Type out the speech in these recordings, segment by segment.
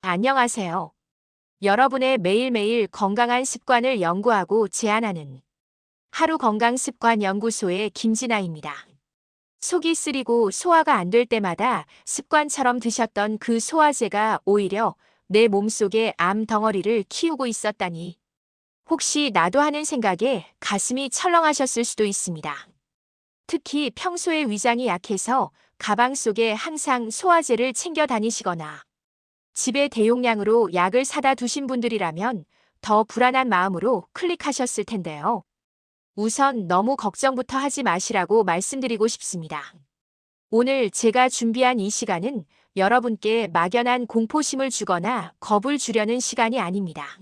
안녕하세요. 여러분의 매일매일 건강한 습관을 연구하고 제안하는 하루 건강 습관 연구소의 김진아입니다. 속이 쓰리고 소화가 안 될 때마다 습관처럼 드셨던 그 소화제가 오히려 내 몸속에 암 덩어리를 키우고 있었다니. 혹시 나도 하는 생각에 가슴이 철렁하셨을 수도 있습니다. 특히 평소에 위장이 약해서 가방 속에 항상 소화제를 챙겨 다니시거나 집에 대용량으로 약을 사다 두신 분들이라면 더 불안한 마음으로 클릭하셨을 텐데요. 우선 너무 걱정부터 하지 마시라고 말씀드리고 싶습니다. 오늘 제가 준비한 이 시간은 여러분께 막연한 공포심을 주거나 겁을 주려는 시간이 아닙니다.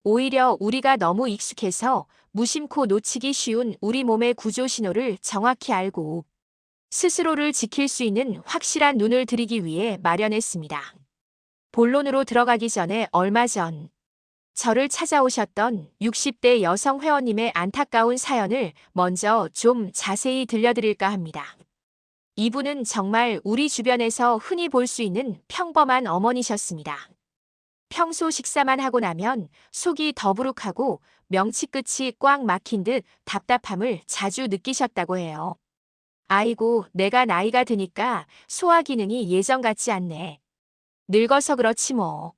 오히려 우리가 너무 익숙해서 무심코 놓치기 쉬운 우리 몸의 구조 신호를 정확히 알고 스스로를 지킬 수 있는 확실한 눈을 드리기 위해 마련했습니다. 본론으로 들어가기 전에 얼마 전 저를 찾아오셨던 60대 여성 회원님의 안타까운 사연을 먼저 좀 자세히 들려드릴까 합니다. 이분은 정말 우리 주변에서 흔히 볼 수 있는 평범한 어머니셨습니다. 평소 식사만 하고 나면 속이 더부룩하고 명치 끝이 꽉 막힌 듯 답답함을 자주 느끼셨다고 해요. 아이고, 내가 나이가 드니까 소화 기능이 예전 같지 않네. 늙어서 그렇지 뭐.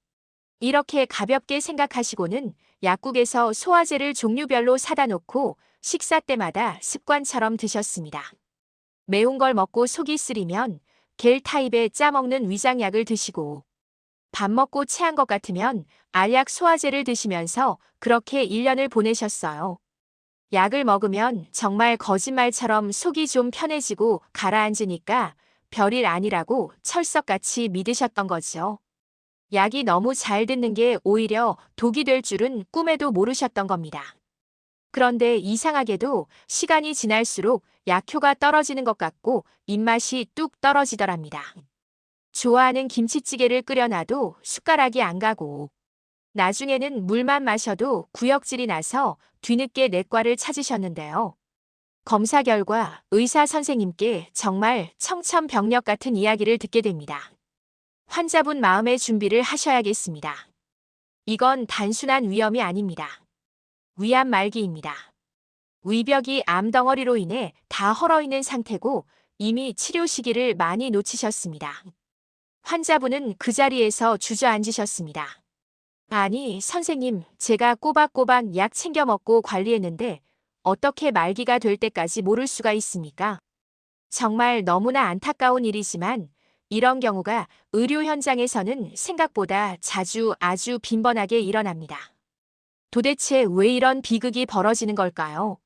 이렇게 가볍게 생각하시고는 약국에서 소화제를 종류별로 사다 놓고 식사 때마다 습관처럼 드셨습니다. 매운 걸 먹고 속이 쓰리면 겔 타입의 짜먹는 위장약을 드시고 밥 먹고 체한 것 같으면 알약 소화제를 드시면서 그렇게 1년을 보내셨어요. 약을 먹으면 정말 거짓말처럼 속이 좀 편해지고 가라앉으니까 별일 아니라고 철석같이 믿으셨던 거죠. 약이 너무 잘 듣는 게 오히려 독이 될 줄은 꿈에도 모르셨던 겁니다. 그런데 이상하게도 시간이 지날수록 약효가 떨어지는 것 같고 입맛이 뚝 떨어지더랍니다. 좋아하는 김치찌개를 끓여놔도 숟가락이 안 가고 나중에는 물만 마셔도 구역질이 나서 뒤늦게 내과를 찾으셨는데요. 검사 결과 의사 선생님께 정말 청천벽력 같은 이야기를 듣게 됩니다. 환자분 마음의 준비를 하셔야겠습니다. 이건 단순한 위염이 아닙니다. 위암 말기입니다. 위벽이 암덩어리로 인해 다 헐어있는 상태고 이미 치료 시기를 많이 놓치셨습니다. 환자분은 그 자리에서 주저앉으셨습니다. 아니, 선생님, 제가 꼬박꼬박 약 챙겨 먹고 관리했는데 어떻게 말기가 될 때까지 모를 수가 있습니까? 정말 너무나 안타까운 일이지만 이런 경우가 의료 현장에서는 생각보다 자주 아주 빈번하게 일어납니다. 도대체 왜 이런 비극이 벌어지는 걸까요?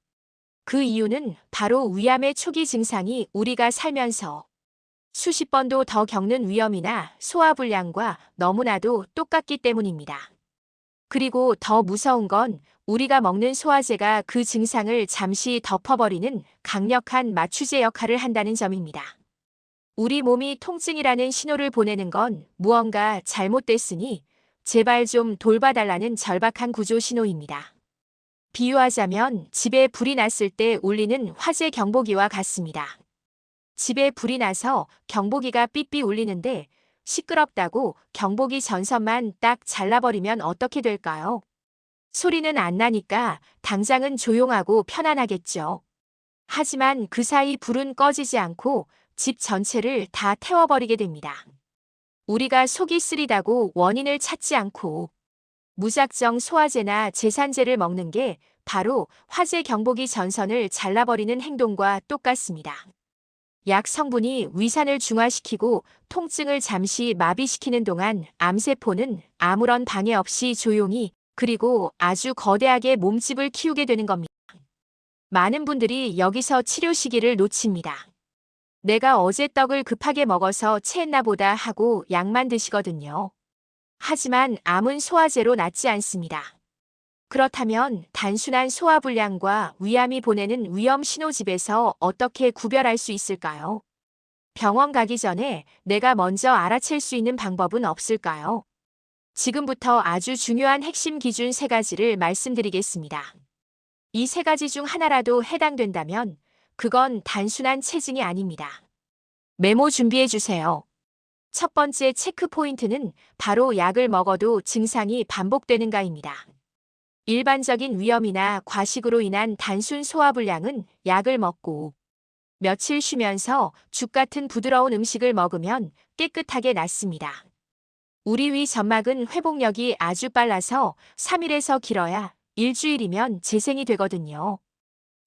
그 이유는 바로 위암의 초기 증상이 우리가 살면서 수십 번도 더 겪는 위염이나 소화불량과 너무나도 똑같기 때문입니다. 그리고 더 무서운 건 우리가 먹는 소화제가 그 증상을 잠시 덮어버리는 강력한 마취제 역할을 한다는 점입니다. 우리 몸이 통증이라는 신호를 보내는 건 무언가 잘못됐으니 제발 좀 돌봐달라는 절박한 구조 신호입니다. 비유하자면 집에 불이 났을 때 울리는 화재 경보기와 같습니다. 집에 불이 나서 경보기가 삐삐 울리는데 시끄럽다고 경보기 전선만 딱 잘라버리면 어떻게 될까요? 소리는 안 나니까 당장은 조용하고 편안하겠죠. 하지만 그 사이 불은 꺼지지 않고 집 전체를 다 태워버리게 됩니다. 우리가 속이 쓰리다고 원인을 찾지 않고 무작정 소화제나 제산제를 먹는 게 바로 화재 경보기 전선을 잘라버리는 행동과 똑같습니다. 약 성분이 위산을 중화시키고 통증을 잠시 마비시키는 동안 암세포는 아무런 방해 없이 조용히 그리고 아주 거대하게 몸집을 키우게 되는 겁니다. 많은 분들이 여기서 치료 시기를 놓칩니다. 내가 어제 떡을 급하게 먹어서 체했나 보다 하고 약만 드시거든요. 하지만 암은 소화제로 낫지 않습니다. 그렇다면 단순한 소화불량과 위암이 보내는 위험 신호집에서 어떻게 구별할 수 있을까요? 병원 가기 전에 내가 먼저 알아챌 수 있는 방법은 없을까요? 지금부터 아주 중요한 핵심 기준 3가지를 말씀드리겠습니다. 이 3가지 중 하나라도 해당된다면 그건 단순한 체증이 아닙니다. 메모 준비해 주세요. 첫 번째 체크 포인트는 바로 약을 먹어도 증상이 반복되는가입니다. 일반적인 위염이나 과식으로 인한 단순 소화불량은 약을 먹고 며칠 쉬면서 죽 같은 부드러운 음식을 먹으면 깨끗하게 낫습니다. 우리 위 점막은 회복력이 아주 빨라서 3일에서 길어야 일주일이면 재생이 되거든요.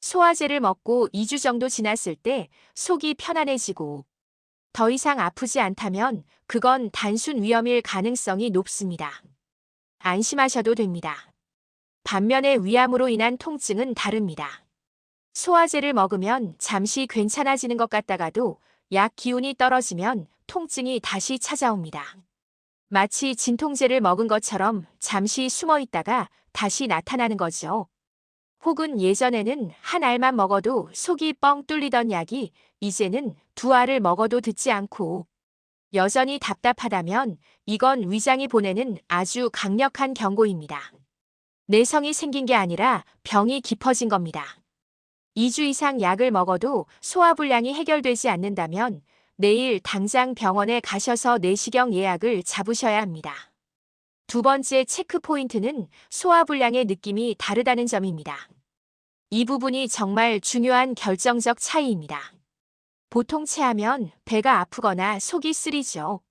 소화제를 먹고 2주 정도 지났을 때 속이 편안해지고 더 이상 아프지 않다면 그건 단순 위염일 가능성이 높습니다. 안심하셔도 됩니다. 반면에 위암으로 인한 통증은 다릅니다. 소화제를 먹으면 잠시 괜찮아지는 것 같다가도 약 기운이 떨어지면 통증이 다시 찾아옵니다. 마치 진통제를 먹은 것처럼 잠시 숨어 있다가 다시 나타나는 거죠. 혹은 예전에는 한 알만 먹어도 속이 뻥 뚫리던 약이 이제는 두 알을 먹어도 듣지 않고 여전히 답답하다면 이건 위장이 보내는 아주 강력한 경고입니다. 내성이 생긴 게 아니라 병이 깊어진 겁니다. 2주 이상 약을 먹어도 소화불량이 해결되지 않는다면 내일 당장 병원에 가셔서 내시경 예약을 잡으셔야 합니다. 두 번째 체크 포인트는 소화불량의 느낌이 다르다는 점입니다. 이 부분이 정말 중요한 결정적 차이입니다. 보통 체하면 배가 아프거나 속이 쓰리죠.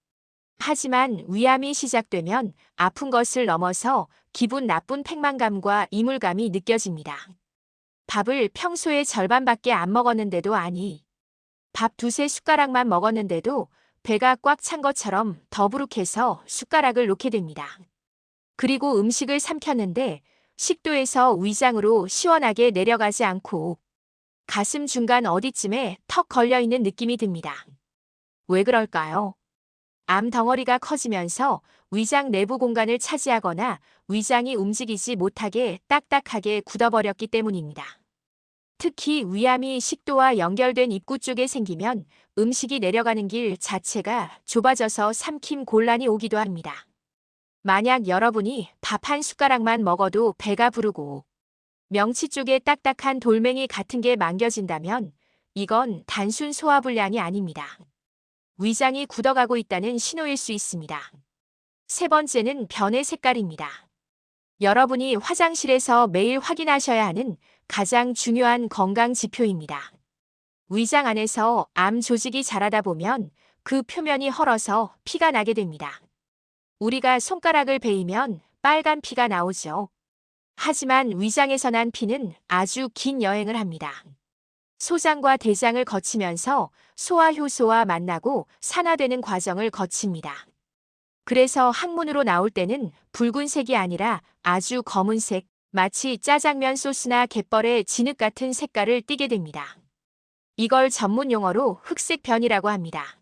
하지만 위암이 시작되면 아픈 것을 넘어서 기분 나쁜 패만감과 이물감이 느껴집니다. 밥을 평소에 절반밖에 안 먹었는데도 아니, 밥 두세 숟가락만 먹었는데도 배가 꽉 찬 것처럼 더부룩해서 숟가락을 놓게 됩니다. 그리고 음식을 삼켰는데 식도에서 위장으로 시원하게 내려가지 않고 가슴 중간 어디쯤에 턱 걸려있는 느낌이 듭니다. 왜 그럴까요? 암 덩어리가 커지면서 위장 내부 공간을 차지하거나 위장이 움직이지 못하게 딱딱하게 굳어버렸기 때문입니다. 특히 위암이 식도와 연결된 입구 쪽에 생기면 음식이 내려가는 길 자체가 좁아져서 삼킴 곤란이 오기도 합니다. 만약 여러분이 밥 한 숟가락만 먹어도 배가 부르고 명치 쪽에 딱딱한 돌멩이 같은 게 만겨진다면 이건 단순 소화불량이 아닙니다. 위장이 굳어가고 있다는 신호일 수 있습니다. 세 번째는 변의 색깔입니다. 여러분이 화장실에서 매일 확인하셔야 하는 가장 중요한 건강 지표입니다. 위장 안에서 암 조직이 자라다 보면 그 표면이 헐어서 피가 나게 됩니다. 우리가 손가락을 베이면 빨간 피가 나오죠. 하지만 위장에서 난 피는 아주 긴 여행을 합니다. 소장과 대장을 거치면서 소화효소와 만나고 산화되는 과정을 거칩니다. 그래서 항문으로 나올 때는 붉은색이 아니라 아주 검은색, 마치 짜장면 소스나 갯벌의 진흙 같은 색깔을 띠게 됩니다. 이걸 전문 용어로 흑색변이라고 합니다.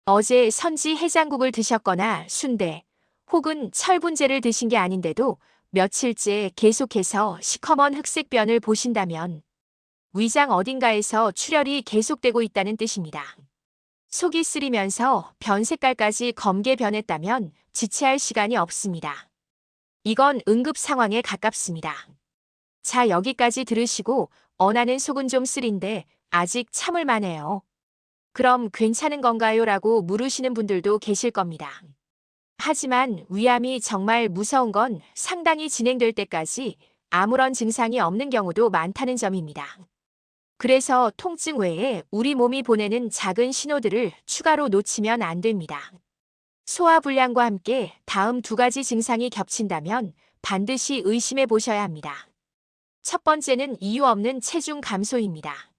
어제 선지 해장국을 드셨거나 순대 혹은 철분제를 드신 게 아닌데도 며칠째 계속해서 시커먼 흑색변을 보신다면 위장 어딘가에서 출혈이 계속되고 있다는 뜻입니다. 속이 쓰리면서 변 색깔까지 검게 변했다면 지체할 시간이 없습니다. 이건 응급 상황에 가깝습니다. 자, 여기까지 들으시고 나는 속은 좀 쓰린데 아직 참을 만해요. 그럼 괜찮은 건가요? 라고 물으시는 분들도 계실 겁니다. 하지만 위암이 정말 무서운 건 상당히 진행될 때까지 아무런 증상이 없는 경우도 많다는 점입니다. 그래서 통증 외에 우리 몸이 보내는 작은 신호들을 추가로 놓치면 안 됩니다. 소화불량과 함께 다음 두 가지 증상이 겹친다면 반드시 의심해 보셔야 합니다. 첫 번째는 이유 없는 체중 감소입니다.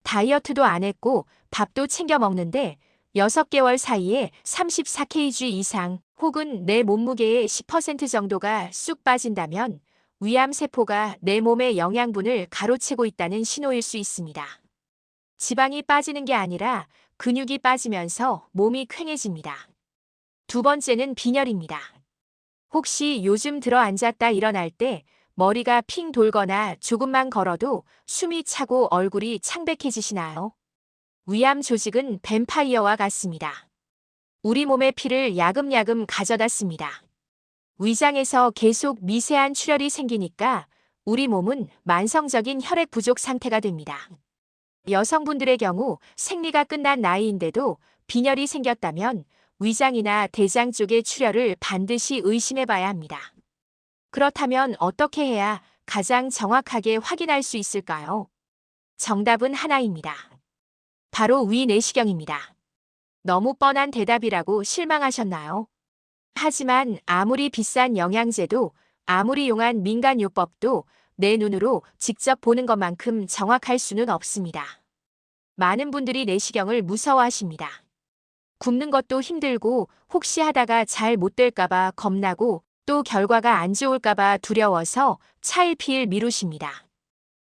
다이어트도 안 했고 밥도 챙겨 먹는데 6개월 사이에 34kg 이상 혹은 내 몸무게의 10% 정도가 쑥 빠진다면 위암세포가 내 몸의 영양분을 가로채고 있다는 신호일 수 있습니다. 지방이 빠지는 게 아니라 근육이 빠지면서 몸이 퀭해집니다. 두 번째는 빈혈입니다. 혹시 요즘 들어 앉았다 일어날 때 머리가 핑 돌거나 조금만 걸어도 숨이 차고 얼굴이 창백해지시나요? 위암 조직은 뱀파이어와 같습니다. 우리 몸의 피를 야금야금 가져다 씁니다. 위장에서 계속 미세한 출혈이 생기니까 우리 몸은 만성적인 혈액 부족 상태가 됩니다. 여성분들의 경우 생리가 끝난 나이인데도 빈혈이 생겼다면 위장이나 대장 쪽의 출혈을 반드시 의심해 봐야 합니다. 그렇다면 어떻게 해야 가장 정확하게 확인할 수 있을까요? 정답은 하나입니다. 바로 위내시경입니다. 너무 뻔한 대답이라고 실망하셨나요? 하지만 아무리 비싼 영양제도, 아무리 용한 민간요법도 내 눈으로 직접 보는 것만큼 정확할 수는 없습니다. 많은 분들이 내시경을 무서워하십니다. 굽는 것도 힘들고 혹시 하다가 잘 못 될까봐 겁나고 또 결과가 안 좋을까봐 두려워서 차일피일 미루십니다.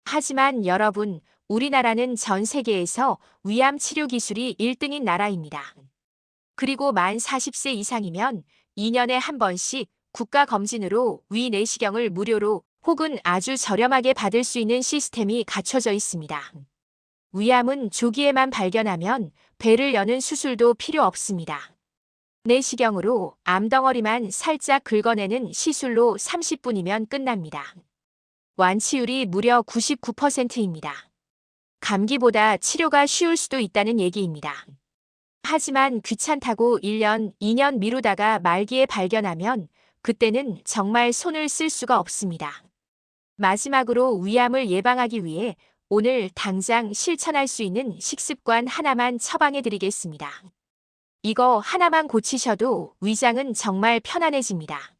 하지만 여러분, 우리나라는 전 세계에서 위암 치료 기술이 1등인 나라입니다. 그리고 만 40세 이상이면 2년에 한 번씩 국가검진으로 위내시경을 무료로 혹은 아주 저렴하게 받을 수 있는 시스템이 갖춰져 있습니다. 위암은 조기에만 발견하면 배를 여는 수술도 필요 없습니다. 내시경으로 암덩어리만 살짝 긁어내는 시술로 30분이면 끝납니다. 완치율이 무려 99%입니다. 감기보다 치료가 쉬울 수도 있다는 얘기입니다. 하지만 귀찮다고 1년, 2년 미루다가 말기에 발견하면 그때는 정말 손을 쓸 수가 없습니다. 마지막으로 위암을 예방하기 위해 오늘 당장 실천할 수 있는 식습관 하나만 처방해 드리겠습니다. 이거 하나만 고치셔도 위장은 정말 편안해집니다.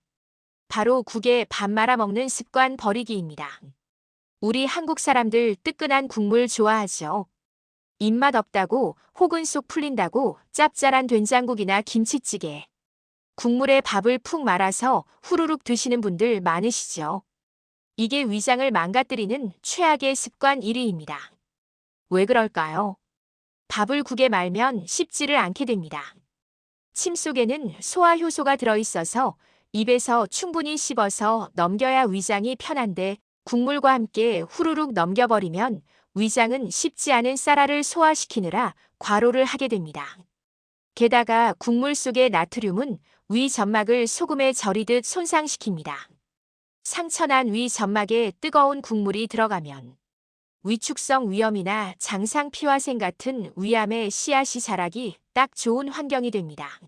바로 국에 밥 말아 먹는 습관 버리기입니다. 우리 한국 사람들 뜨끈한 국물 좋아하죠. 입맛 없다고 혹은 속 풀린다고 짭짤한 된장국이나 김치찌개, 국물에 밥을 푹 말아서 후루룩 드시는 분들 많으시죠. 이게 위장을 망가뜨리는 최악의 습관 1위입니다. 왜 그럴까요? 밥을 국에 말면 씹지를 않게 됩니다. 침 속에는 소화효소가 들어있어서 입에서 충분히 씹어서 넘겨야 위장이 편한데 국물과 함께 후루룩 넘겨버리면 위장은 씹지 않은 쌀알을 소화시키느라 과로를 하게 됩니다. 게다가 국물 속의 나트륨은 위 점막을 소금에 절이듯 손상시킵니다. 상처난 위 점막에 뜨거운 국물이 들어가면 위축성 위염이나 장상피화생 같은 위암의 씨앗이 자라기 딱 좋은 환경이 됩니다.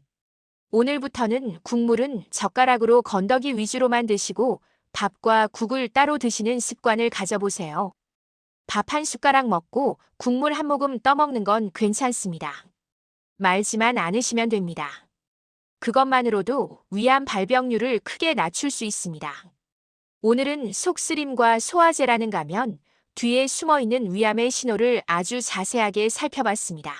오늘부터는 국물은 젓가락으로 건더기 위주로만 드시고 밥과 국을 따로 드시는 습관을 가져보세요. 밥 한 숟가락 먹고 국물 한 모금 떠먹는 건 괜찮습니다. 말지만 않으시면 됩니다. 그것만으로도 위암 발병률을 크게 낮출 수 있습니다. 오늘은 속쓰림과 소화제라는 가면 뒤에 숨어있는 위암의 신호를 아주 자세하게 살펴봤습니다.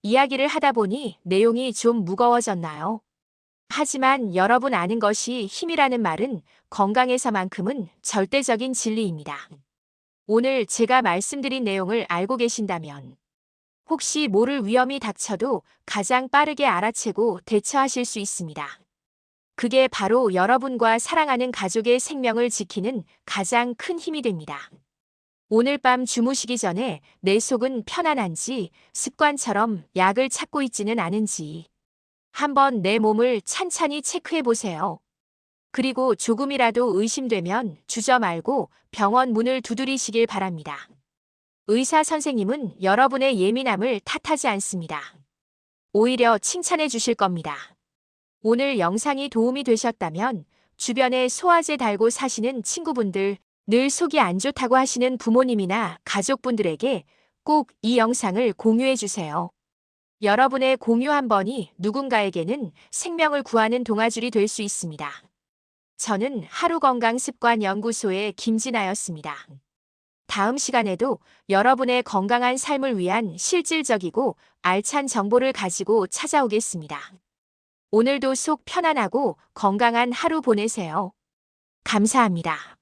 이야기를 하다 보니 내용이 좀 무거워졌나요? 하지만 여러분 아는 것이 힘이라는 말은 건강에서만큼은 절대적인 진리입니다. 오늘 제가 말씀드린 내용을 알고 계신다면 혹시 모를 위험이 닥쳐도 가장 빠르게 알아채고 대처하실 수 있습니다. 그게 바로 여러분과 사랑하는 가족의 생명을 지키는 가장 큰 힘이 됩니다. 오늘 밤 주무시기 전에 내 속은 편안한지 습관처럼 약을 찾고 있지는 않은지 한번 내 몸을 찬찬히 체크해 보세요. 그리고 조금이라도 의심되면 주저 말고 병원 문을 두드리시길 바랍니다. 의사 선생님은 여러분의 예민함을 탓하지 않습니다. 오히려 칭찬해 주실 겁니다. 오늘 영상이 도움이 되셨다면 주변에 소화제 달고 사시는 친구분들, 늘 속이 안 좋다고 하시는 부모님이나 가족분들에게 꼭 이 영상을 공유해 주세요. 여러분의 공유 한 번이 누군가에게는 생명을 구하는 동아줄이 될 수 있습니다. 저는 하루건강습관연구소의 김진아였습니다. 다음 시간에도 여러분의 건강한 삶을 위한 실질적이고 알찬 정보를 가지고 찾아오겠습니다. 오늘도 속 편안하고 건강한 하루 보내세요. 감사합니다.